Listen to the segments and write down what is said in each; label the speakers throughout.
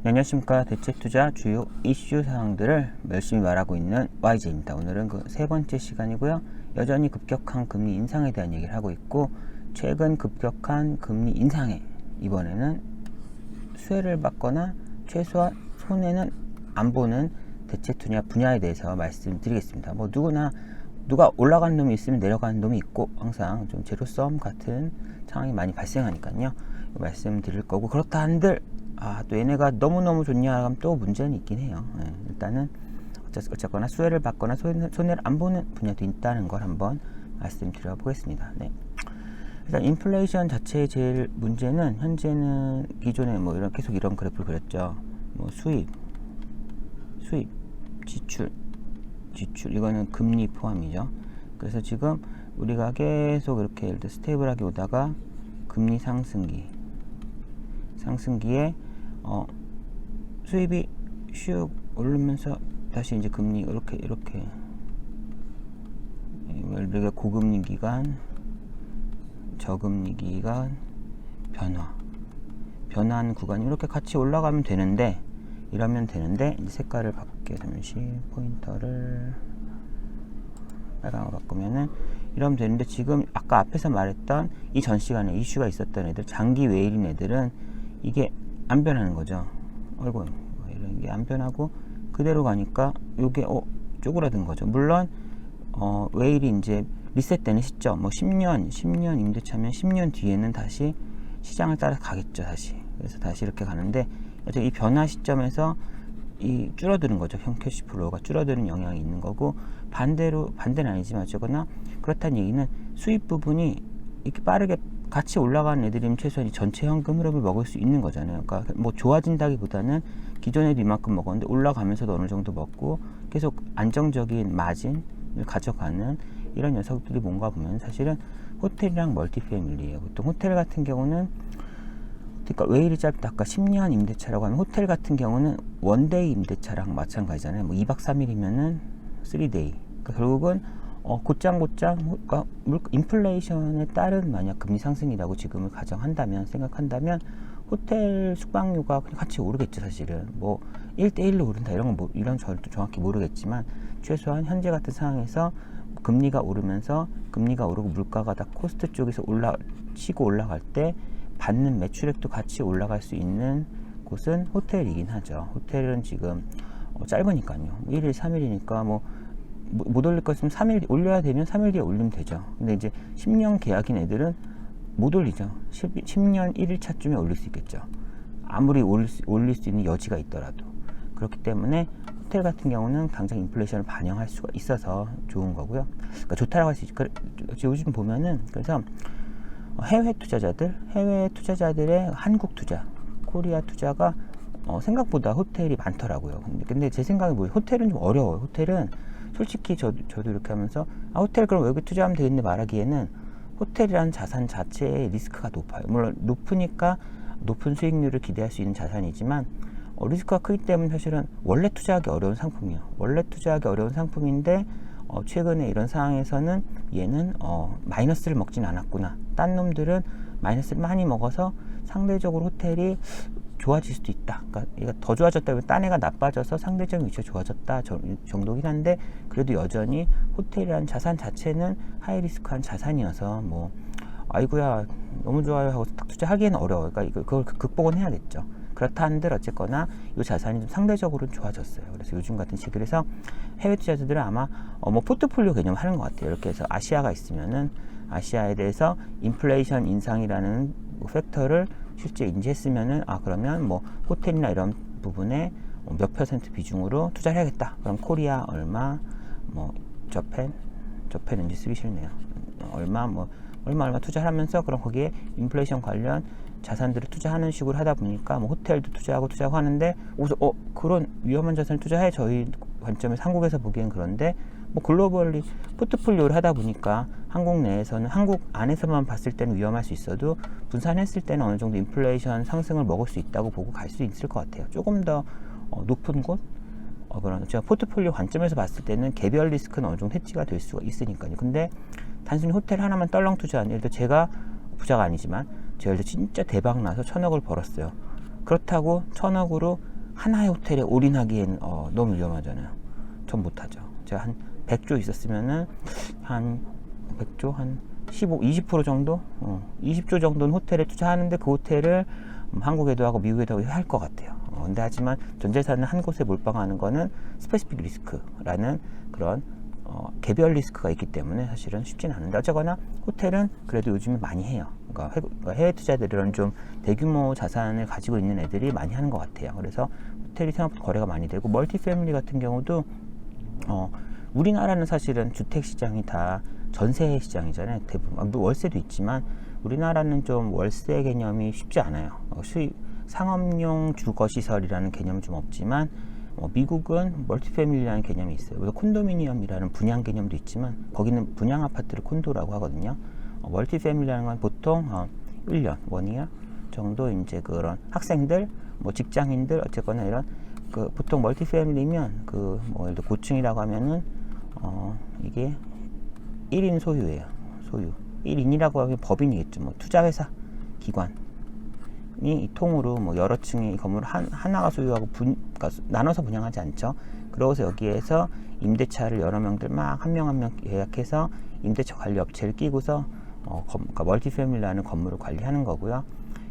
Speaker 1: 네, 안녕하십니까. 대체투자 주요 이슈 사항들을 열심히 말하고 있는 YJ입니다. 오늘은 그 세 번째 시간이고요. 여전히 급격한 금리 인상에 대한 얘기를 하고 있고, 최근 급격한 금리 인상에 이번에는 수혜를 받거나 최소한 손해는 안 보는 대체투자 분야에 대해서 말씀드리겠습니다. 뭐 누가 올라가는 놈이 있으면 내려가는 놈이 있고, 항상 좀 제로섬 같은 상황이 많이 발생하니까요. 말씀드릴 거고, 그렇다 한들 또 얘네가 너무너무 좋냐 하면 또 문제는 있긴 해요. 일단은 어쨌거나 수혜를 받거나 손해를 안 보는 분야도 있다는 걸 한번 말씀드려 보겠습니다. 네. 일단 인플레이션 자체의 제일 문제는, 현재는 기존에 뭐 계속 이런 그래프를 그렸죠. 뭐 수입, 지출, 이거는 금리 포함이죠. 그래서 지금 우리가 계속 이렇게 예를 들어 스테이블하게 오다가 금리 상승기에 수입이 슉 오르면서 다시 이제 금리 이렇게 예를 들어 고금리 기간, 저금리 기간, 변화하는 구간이 이렇게 같이 올라가면 되는데, 이제 색깔을 바뀌게 잠시 포인터를 빨강으로 바꾸면은 이러면 되는데, 지금 아까 앞에서 말했던 이 전 시간에 이슈가 있었던 애들, 장기 외일인 애들은 이게 안 변하는 거죠. 어이구, 이런 게 안 변하고 그대로 가니까 요게 쪼그라든 거죠. 물론 외일이 이제 리셋되는 시점, 뭐 10년 임대차면 10년 뒤에는 다시 시장을 따라 가겠죠, 다시. 그래서 다시 이렇게 가는데, 이 변화 시점에서 이 줄어드는 거죠. 캐시 플로우가 줄어드는 영향이 있는 거고, 반대는 아니지만 어쨌거나 그렇다는 얘기는 수입 부분이 이렇게 빠르게 같이 올라가는 애들이면 최소한 이 전체 현금 흐름을 먹을 수 있는 거잖아요. 그러니까 뭐 좋아진다기보다는 기존에도 이만큼 먹었는데 올라가면서도 어느 정도 먹고 계속 안정적인 마진을 가져가는 이런 녀석들이 뭔가 보면 사실은 호텔이랑 멀티패밀리예요. 보통 호텔 같은 경우는, 그러니까 왜 이리 짧다, 아까 10년 임대차라고 하면 호텔 같은 경우는 원데이 임대차랑 마찬가지잖아요. 뭐 2박 3일이면은 3데이. 그러니까 결국은 곧장 그러니까 인플레이션에 따른 만약 금리 상승이라고 지금을 생각한다면 호텔 숙박료가 그냥 같이 오르겠죠. 사실은 뭐 1대1로 오른다 이런 건 이런 저도 정확히 모르겠지만, 최소한 현재 같은 상황에서 금리가 오르고 물가가 다 코스트 쪽에서 치고 올라갈 때 받는 매출액도 같이 올라갈 수 있는 곳은 호텔이긴 하죠. 호텔은 지금 짧으니까요. 1일 3일이니까 못 올릴 거 있으면 3일 올려야 되면 3일 뒤에 올리면 되죠. 근데 이제 10년 계약인 애들은 못 올리죠. 10년 1일차쯤에 올릴 수 있겠죠. 아무리 올릴 수 있는 여지가 있더라도. 그렇기 때문에 호텔 같은 경우는 당장 인플레이션을 반영할 수가 있어서 좋은 거고요. 그러니까 좋다라고 할 수 있죠. 요즘 보면은, 그래서 해외 투자자들의 한국 투자, 코리아 투자가 생각보다 호텔이 많더라고요. 근데 제 생각에 호텔은 좀 어려워요. 호텔은 솔직히 저도 이렇게 하면서 호텔 그럼 여기 투자하면 되겠네 말하기에는, 호텔이라는 자산 자체의 리스크가 높아요. 물론 높으니까 높은 수익률을 기대할 수 있는 자산이지만 리스크가 크기 때문에 사실은 원래 투자하기 어려운 상품이에요. 원래 투자하기 어려운 상품인데 최근에 이런 상황에서는 얘는 마이너스를 먹진 않았구나. 딴 놈들은 마이너스를 많이 먹어서 상대적으로 호텔이 좋아질 수도 있다. 그러니까 얘가 더 좋아졌다면 딴 애가 나빠져서 상대적인 위치가 좋아졌다 정도긴 한데, 그래도 여전히 호텔이라는 자산 자체는 하이리스크한 자산이어서 아이고야 너무 좋아요 하고 딱 투자하기에는 어려워요. 그러니까 그걸 극복은 해야겠죠. 그렇다 한들 어쨌거나 이 자산이 좀 상대적으로는 좋아졌어요. 그래서 요즘 같은 시기에서 해외 투자자들은 아마 포트폴리오 개념 하는 것 같아요. 이렇게 해서 아시아가 있으면은 아시아에 대해서 인플레이션 인상이라는 팩터를 실제 인지했으면은 그러면 호텔이나 이런 부분에 몇 % 비중으로 투자를 해야겠다. 그럼 코리아 얼마, 저펜은 이제 쓰기 싫네요. 얼마 투자하면서, 그럼 거기에 인플레이션 관련 자산들을 투자하는 식으로 하다 보니까 호텔도 투자하고 하는데, 그런 위험한 자산을 투자해, 저희 관점에서 한국에서 보기엔. 그런데 글로벌리 포트폴리오를 하다 보니까 한국 안에서만 봤을 때는 위험할 수 있어도 분산했을 때는 어느 정도 인플레이션 상승을 먹을 수 있다고 보고 갈 수 있을 것 같아요. 조금 더 높은 곳, 그런 제가 포트폴리오 관점에서 봤을 때는 개별 리스크는 어느 정도 해지가 될 수가 있으니까요. 근데 단순히 호텔 하나만 떨렁 투자한, 예를 들어 제가 부자가 아니지만 제가 진짜 대박 나서 1,000억을 벌었어요. 그렇다고 1,000억으로 하나의 호텔에 올인하기엔 너무 위험하잖아요. 전 못하죠. 제가 한 100조 있었으면은 한 100조 한 15, 20% 정도? 20조 정도는 호텔에 투자하는데 그 호텔을 한국에도 하고 미국에도 하고 할 것 같아요. 근데 하지만 전 재산을 한 곳에 몰빵하는 거는 스페시픽 리스크라는 그런 개별 리스크가 있기 때문에 사실은 쉽지는 않은데, 어쨌거나 호텔은 그래도 요즘에 많이 해요. 그러니까 해외 투자들은 좀 대규모 자산을 가지고 있는 애들이 많이 하는 것 같아요. 그래서 호텔이 생각보다 거래가 많이 되고, 멀티 패밀리 같은 경우도 우리나라는 사실은 주택 시장이 다 전세 시장이잖아요. 대부분 월세도 있지만 우리나라는 좀 월세 개념이 쉽지 않아요. 상업용 주거시설이라는 개념은 좀 없지만 미국은 멀티패밀리라는 개념이 있어요. 그래서 콘도미니엄이라는 분양 개념도 있지만 거기는 분양 아파트를 콘도라고 하거든요. 멀티패밀리라는 건 보통 1년, 원이어 정도 이제 그런 학생들, 뭐 직장인들 어쨌거나 이런 보통 멀티패밀리면 예를 들어 고층이라고 하면은 이게 1인 소유예요. 소유. 1인이라고 하면 법인이겠죠. 뭐 투자회사, 기관이 이 통으로 뭐 여러 층의 건물을 하나가 소유하고 그러니까 나눠서 분양하지 않죠. 그러고서 여기에서 임대차를 여러 명들 막 한 명 한 명 예약해서 임대차 관리 업체를 끼고서 그러니까 멀티패밀리라는 건물을 관리하는 거고요.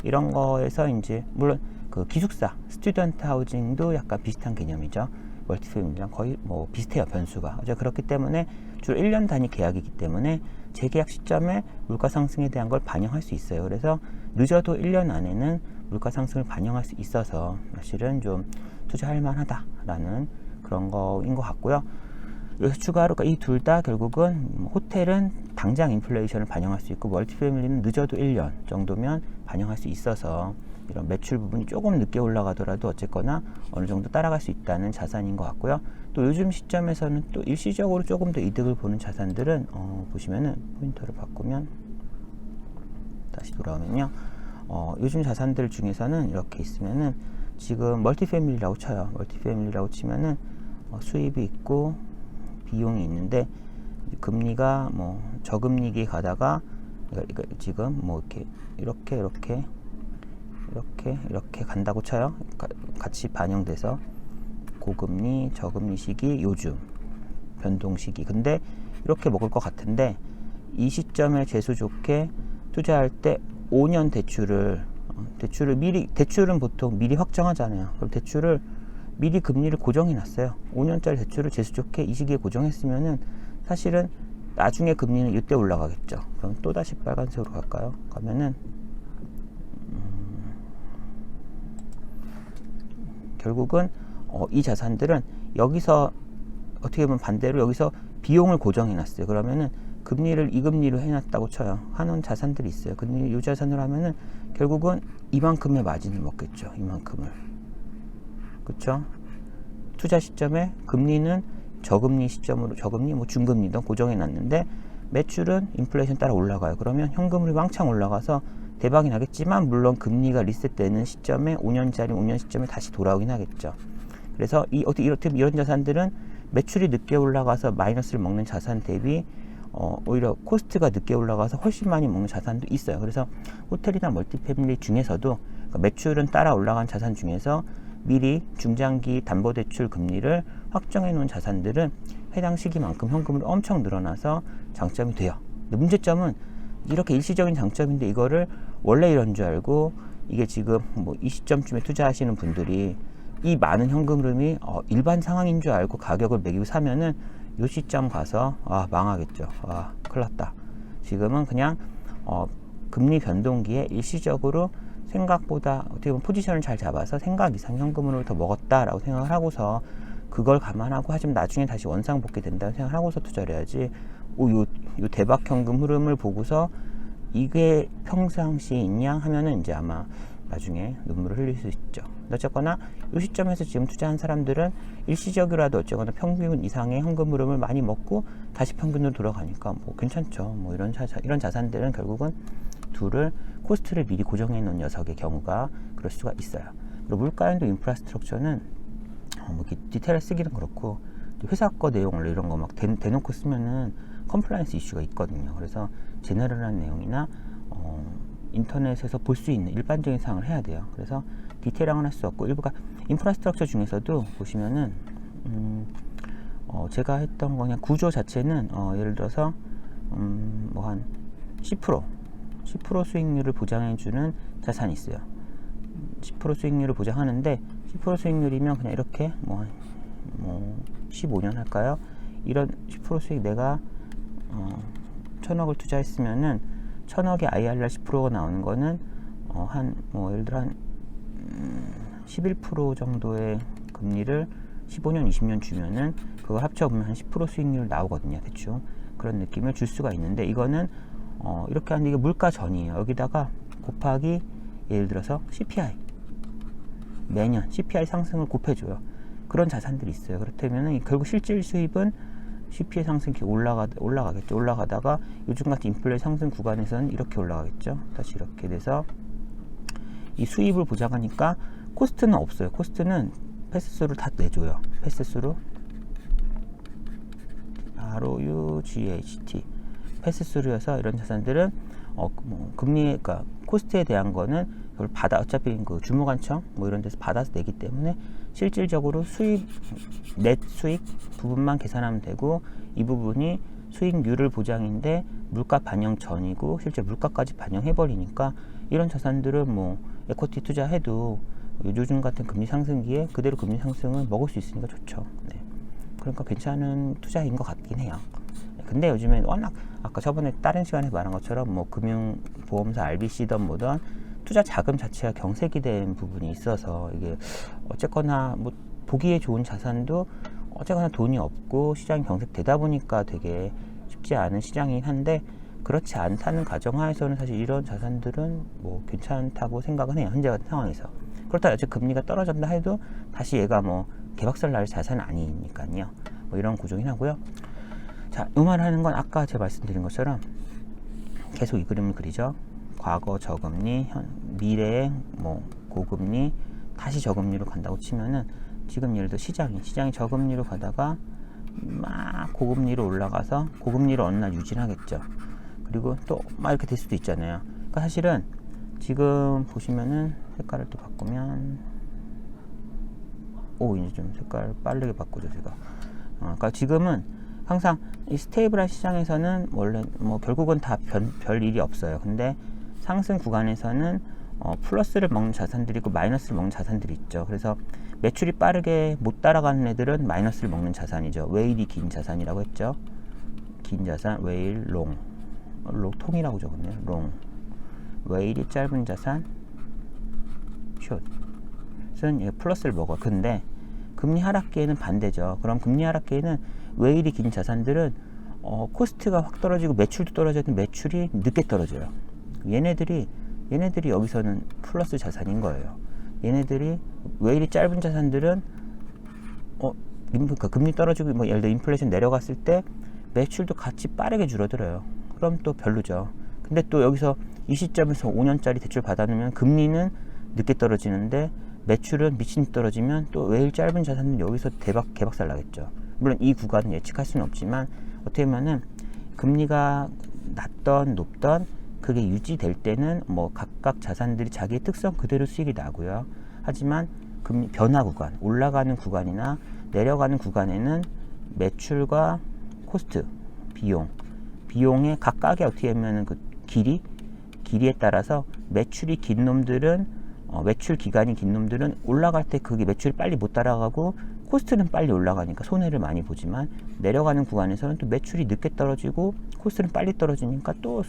Speaker 1: 이런 거에서 이제 물론 그 기숙사, 스튜던트 하우징도 약간 비슷한 개념이죠. 멀티패밀리랑 거의 뭐 비슷해요, 변수가. 그렇기 때문에 주로 1년 단위 계약이기 때문에 재계약 시점에 물가 상승에 대한 걸 반영할 수 있어요. 그래서 늦어도 1년 안에는 물가 상승을 반영할 수 있어서 사실은 좀 투자할 만하다라는 그런 거인 것 같고요. 여기서 추가로 이 둘 다 결국은 호텔은 당장 인플레이션을 반영할 수 있고 멀티패밀리는 늦어도 1년 정도면 반영할 수 있어서 이런 매출 부분이 조금 늦게 올라가더라도 어쨌거나 어느 정도 따라갈 수 있다는 자산인 것 같고요. 또 요즘 시점에서는 또 일시적으로 조금 더 이득을 보는 자산들은 보시면은 포인터를 바꾸면 다시 돌아오면요. 요즘 자산들 중에서는 이렇게 있으면은 지금 멀티패밀리라고 쳐요. 멀티패밀리라고 치면은 수입이 있고 비용이 있는데 금리가 뭐 저금리기 가다가 그러니까 지금 뭐 이렇게 간다고 쳐요. 같이 반영돼서 고금리, 저금리 시기, 요즘 변동 시기. 근데 이렇게 먹을 것 같은데 이 시점에 재수 좋게 투자할 때 5년 대출을 대출은 보통 미리 확정하잖아요. 그럼 대출을 미리 금리를 고정해 놨어요. 5년짜리 대출을 재수 좋게 이 시기에 고정했으면은 사실은 나중에 금리는 이때 올라가겠죠. 그럼 또다시 빨간색으로 갈까요? 가면은 결국은 이 자산들은 여기서 어떻게 보면 반대로 여기서 비용을 고정해 놨어요. 그러면은 금리를 이 금리로 해놨다고 쳐요. 하는 자산들이 있어요. 근데 이 자산을 하면은 결국은 이만큼의 마진을 먹겠죠. 이만큼을. 그렇죠? 투자 시점에 금리는 저금리 시점으로 뭐 중금리든 고정해 놨는데 매출은 인플레이션 따라 올라가요. 그러면 현금률이 왕창 올라가서 대박이 나겠지만 물론 금리가 리셋되는 시점에 5년 시점에 다시 돌아오긴 하겠죠. 그래서 이런 자산들은 매출이 늦게 올라가서 마이너스를 먹는 자산 대비 오히려 코스트가 늦게 올라가서 훨씬 많이 먹는 자산도 있어요. 그래서 호텔이나 멀티패밀리 중에서도 그러니까 매출은 따라 올라간 자산 중에서 미리 중장기 담보대출 금리를 확정해 놓은 자산들은 해당 시기만큼 현금으로 엄청 늘어나서 장점이 돼요. 근데 문제점은 이렇게 일시적인 장점인데 이거를 원래 이런 줄 알고 이게 지금 뭐 이 시점쯤에 투자하시는 분들이 이 많은 현금 흐름이 일반 상황인 줄 알고 가격을 매기고 사면은 요 시점 가서 망하겠죠. 큰일 났다. 지금은 그냥 금리 변동기에 일시적으로 생각보다 어떻게 보면 포지션을 잘 잡아서 생각 이상 현금으로 더 먹었다라고 생각을 하고서 그걸 감안하고 하지만 나중에 다시 원상복귀 된다는 생각을 하고서 투자를 해야지 요 대박 현금 흐름을 보고서 이게 평상시에 있냐 하면은 이제 아마 나중에 눈물을 흘릴 수 있죠. 어쨌거나 이 시점에서 지금 투자한 사람들은 일시적이라도 어쨌거나 평균 이상의 현금 흐름을 많이 먹고 다시 평균으로 돌아가니까 뭐 괜찮죠. 뭐 이런 자산들은 결국은 둘을 코스트를 미리 고정해 놓은 녀석의 경우가 그럴 수가 있어요. 그리고 물가연도 인프라스트럭처는 뭐 디테일을 쓰기는 그렇고 회사 거 내용을 이런 거 막 대놓고 쓰면은 컴플라이언스 이슈가 있거든요. 그래서 제너럴한 내용이나 인터넷에서 볼 수 있는 일반적인 사항을 해야 돼요. 그래서 디테일함은 할 수 없고 일부가 인프라스트럭처 중에서도 보시면은 제가 했던 거 그냥 구조 자체는 예를 들어서 뭐 한 10% 수익률을 보장해주는 자산이 있어요. 10% 수익률을 보장하는데 10% 수익률이면 그냥 이렇게 뭐 15년 할까요? 이런 10% 수익 내가 1000억을 투자했으면은 1000억의 IRR 10%가 나오는 거는 한 뭐 예를 들어 한 11% 정도의 금리를 15년, 20년 주면은 그걸 합쳐보면 한 10% 수익률 나오거든요. 대충 그런 느낌을 줄 수가 있는데 이거는 이렇게 하는 게 물가 전이에요. 여기다가 곱하기 예를 들어서 CPI 매년 CPI 상승을 곱해줘요. 그런 자산들이 있어요. 그렇다면 결국 실질 수입은 CPI 상승이 올라가겠죠. 올라가다가 요즘 같은 인플레 상승 구간에서는 이렇게 올라가겠죠. 다시 이렇게 돼서 이 수입을 보장하니까 코스트는 없어요. 코스트는 패스스루를 다 내줘요. 패스스루 ROUGHT 패스스루여서 이런 자산들은 금리, 그러니까 코스트에 대한 거는 그걸 어차피 그 주무관청 뭐 이런 데서 받아서 내기 때문에 실질적으로 넷 수익 부분만 계산하면 되고 이 부분이 수익률을 보장인데 물가 반영 전이고 실제 물가까지 반영해 버리니까 이런 자산들은 뭐 에코티 투자해도 요즘 같은 금리 상승기에 그대로 금리 상승을 먹을 수 있으니까 좋죠. 네. 그러니까 괜찮은 투자인 것 같긴 해요. 근데 요즘에 워낙 아까 저번에 다른 시간에 말한 것처럼 뭐 금융보험사 RBC든 뭐든 투자 자금 자체가 경색이 된 부분이 있어서 이게 어쨌거나 뭐 보기에 좋은 자산도 어쨌거나 돈이 없고 시장이 경색되다 보니까 되게 쉽지 않은 시장이긴 한데 그렇지 않다는 가정하에서는 사실 이런 자산들은 뭐 괜찮다고 생각은 해요. 현재 같은 상황에서. 그렇다고 어차피 금리가 떨어진다 해도 다시 얘가 뭐 개박살 날 자산은 아니니까요. 뭐 이런 구조긴 하고요. 자, 이 말 하는 건 아까 제가 말씀드린 것처럼 계속 이 그림을 그리죠. 과거 저금리, 미래의 뭐 고금리, 다시 저금리로 간다고 치면은 지금 예를 들어 시장이 저금리로 가다가 막 고금리로 올라가서 고금리로 어느 날 유지하겠죠. 그리고 또 막 이렇게 될 수도 있잖아요. 그러니까 사실은 지금 보시면은 색깔을 또 바꾸면 이제 좀 색깔 빠르게 바꾸죠 제가. 그러니까 지금은 항상 이 스테이블한 시장에서는 원래 뭐 결국은 다 별 일이 없어요. 근데 상승 구간에서는 플러스를 먹는 자산들이 있고 마이너스를 먹는 자산들이 있죠. 그래서 매출이 빠르게 못 따라가는 애들은 마이너스를 먹는 자산이죠. 웨일이 긴 자산이라고 했죠. 긴 자산, 웨일, 통이라고 적었네요. 롱. 웨일이 짧은 자산, 숏은 플러스를 먹어요. 근데 금리 하락기에는 반대죠. 그럼 금리 하락기에는 웨일이 긴 자산들은 코스트가 확 떨어지고 매출도 떨어져도 매출이 늦게 떨어져요. 얘네들이 여기서는 플러스 자산인 거예요. 얘네들이 웨일이 짧은 자산들은 그러니까 금리 떨어지고 뭐 예를 들어 인플레이션 내려갔을 때 매출도 같이 빠르게 줄어들어요. 그럼 또 별로죠. 근데 또 여기서 이 시점에서 5년짜리 대출 받아놓으면 금리는 늦게 떨어지는데 매출은 미친 떨어지면 또 웨일 짧은 자산은 여기서 개박살 나겠죠. 물론 이 구간은 예측할 수는 없지만 어떻게 보면은 금리가 낮던 높던 그게 유지될 때는 뭐 각각 자산들이 자기의 특성 그대로 수익이 나고요. 하지만 금리 변화 구간, 올라가는 구간이나 내려가는 구간에는 매출과 코스트, 비용의 각각의 어떻게 보면은 그 길이에 따라서 매출이 긴 놈들은 매출 기간이 긴 놈들은 올라갈 때 그게 매출이 빨리 못 따라가고 코스트는 빨리 올라가니까 손해를 많이 보지만 내려가는 구간에서는 또 매출이 늦게 떨어지고 코스트는 빨리 떨어지니까 또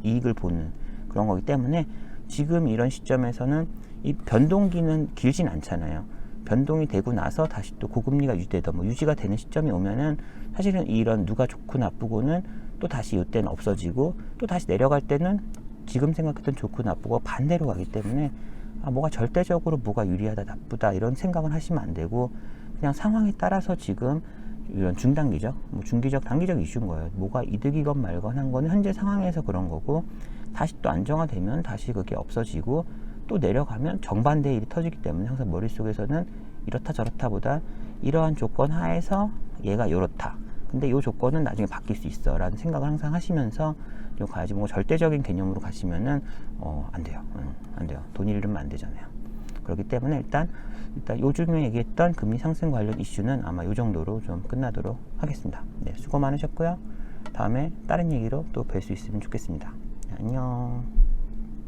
Speaker 1: 이익을 보는 그런 거기 때문에 지금 이런 시점에서는 이 변동기는 길진 않잖아요. 변동이 되고 나서 다시 또 고금리가 유지가 되는 시점이 오면은 사실은 이런 누가 좋고 나쁘고는 또 다시 이때는 없어지고 또 다시 내려갈 때는 지금 생각했던 좋고 나쁘고 반대로 가기 때문에 뭐가 절대적으로 뭐가 유리하다 나쁘다 이런 생각은 하시면 안 되고 그냥 상황에 따라서 지금 이런 중단기적, 뭐 중기적, 단기적 이슈인 거예요. 뭐가 이득이건 말건 한 거는 현재 상황에서 그런 거고 다시 또 안정화되면 다시 그게 없어지고 또 내려가면 정반대의 일이 터지기 때문에 항상 머릿속에서는 이렇다 저렇다 보다 이러한 조건 하에서 얘가 요렇다 근데 이 조건은 나중에 바뀔 수 있어 라는 생각을 항상 하시면서 이거 가야지. 뭐 절대적인 개념으로 가시면은 안 돼요. 안 돼요. 돈 잃으면 안 되잖아요. 그렇기 때문에 일단 요즘에 얘기했던 금리 상승 관련 이슈는 아마 이 정도로 좀 끝나도록 하겠습니다. 네, 수고 많으셨고요. 다음에 다른 얘기로 또 뵐 수 있으면 좋겠습니다. 네, 안녕.